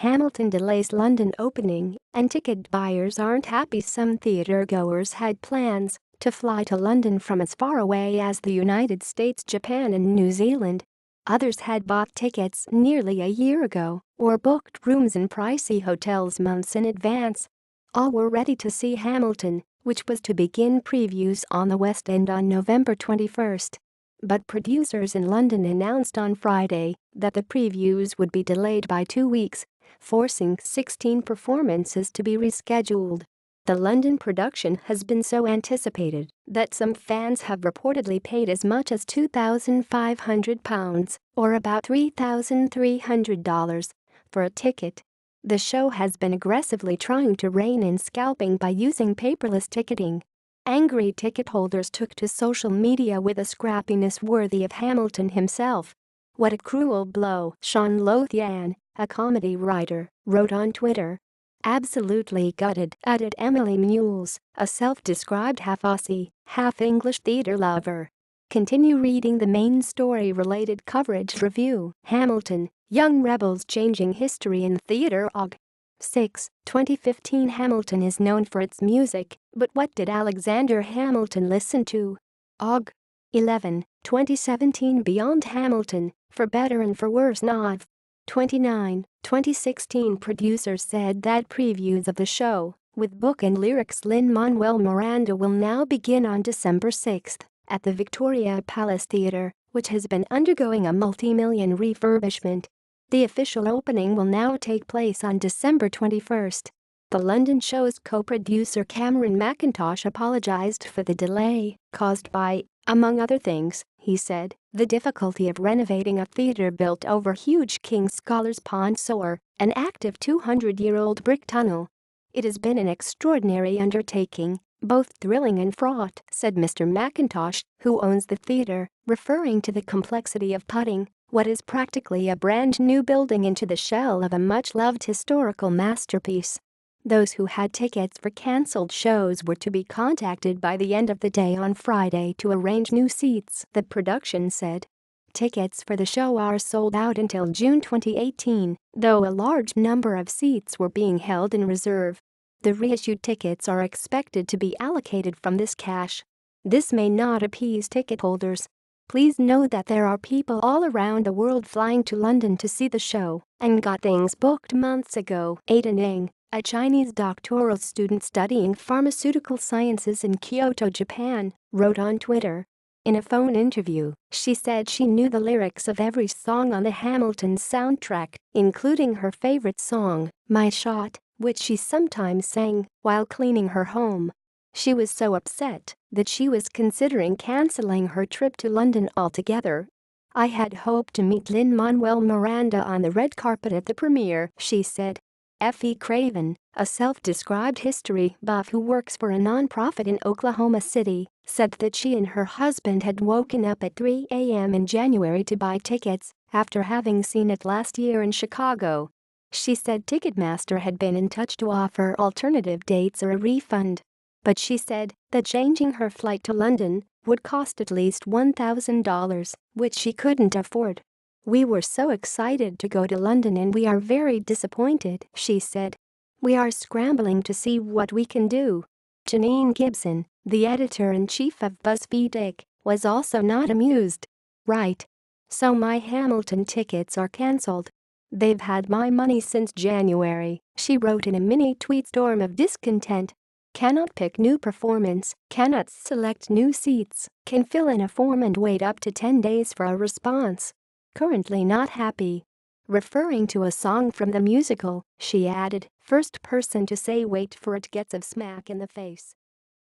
Hamilton delays London opening, and ticket buyers aren't happy. Some theatergoers had plans to fly to London from as far away as the United States, Japan and New Zealand. Others had bought tickets nearly a year ago or booked rooms in pricey hotels months in advance. All were ready to see Hamilton, which was to begin previews on the West End on November 21st. But producers in London announced on Friday that the previews would be delayed by 2 weeks, forcing 16 performances to be rescheduled. The London production has been so anticipated that some fans have reportedly paid as much as £2,500, or about $3,300, for a ticket. The show has been aggressively trying to rein in scalping by using paperless ticketing. Angry ticket holders took to social media with a scrappiness worthy of Hamilton himself. "What a cruel blow," Sean Lothian, a comedy writer, wrote on Twitter. "Absolutely gutted," added Emilie Mules, a self-described half-Aussie, half-English theatre lover. Continue reading the main story-related coverage review. Hamilton, Young Rebels Changing History in Theatre. Aug. 6, 2015. Hamilton is known for its music, but what did Alexander Hamilton listen to? Aug. 11, 2017. Beyond Hamilton, for better and for worse. Nov. 29, 2016. Producers said that previews of the show, with book and lyrics Lin-Manuel Miranda, will now begin on December 6 at the Victoria Palace Theatre, which has been undergoing a multi-million refurbishment. The official opening will now take place on December 21st. The London show's co-producer Cameron McIntosh apologised for the delay caused by, among other things, he said, the difficulty of renovating a theatre built over huge King's Scholars Pond sewer, an active 200-year-old brick tunnel. "It has been an extraordinary undertaking, both thrilling and fraught," said Mr. McIntosh, who owns the theatre, referring to the complexity of putting what is practically a brand new building into the shell of a much-loved historical masterpiece. Those who had tickets for cancelled shows were to be contacted by the end of the day on Friday to arrange new seats, the production said. Tickets for the show are sold out until June 2018, though a large number of seats were being held in reserve. The reissued tickets are expected to be allocated from this cash. This may not appease ticket holders. Please know that there are people all around the world flying to London to see the show and got things booked months ago. Ada Ning, a Chinese doctoral student studying pharmaceutical sciences in Kyoto, Japan, wrote on Twitter. In a phone interview, she said she knew the lyrics of every song on the Hamilton soundtrack, including her favorite song, My Shot, which she sometimes sang while cleaning her home. She was so upset that she was considering cancelling her trip to London altogether. "I had hoped to meet Lin-Manuel Miranda on the red carpet at the premiere," she said. Effie Craven, a self-described history buff who works for a non-profit in Oklahoma City, said that she and her husband had woken up at 3 a.m. in January to buy tickets after having seen it last year in Chicago. She said Ticketmaster had been in touch to offer alternative dates or a refund. But she said that changing her flight to London would cost at least $1,000, which she couldn't afford. "We were so excited to go to London and we are very disappointed," she said. "We are scrambling to see what we can do." Janine Gibson, the editor-in-chief of BuzzFeed Inc., was also not amused. "Right. So my Hamilton tickets are cancelled. They've had my money since January," she wrote in a mini-tweet storm of discontent. "Cannot pick new performance, cannot select new seats, can fill in a form and wait up to 10 days for a response. Currently not happy." Referring to a song from the musical, she added, "First person to say wait for it gets a smack in the face."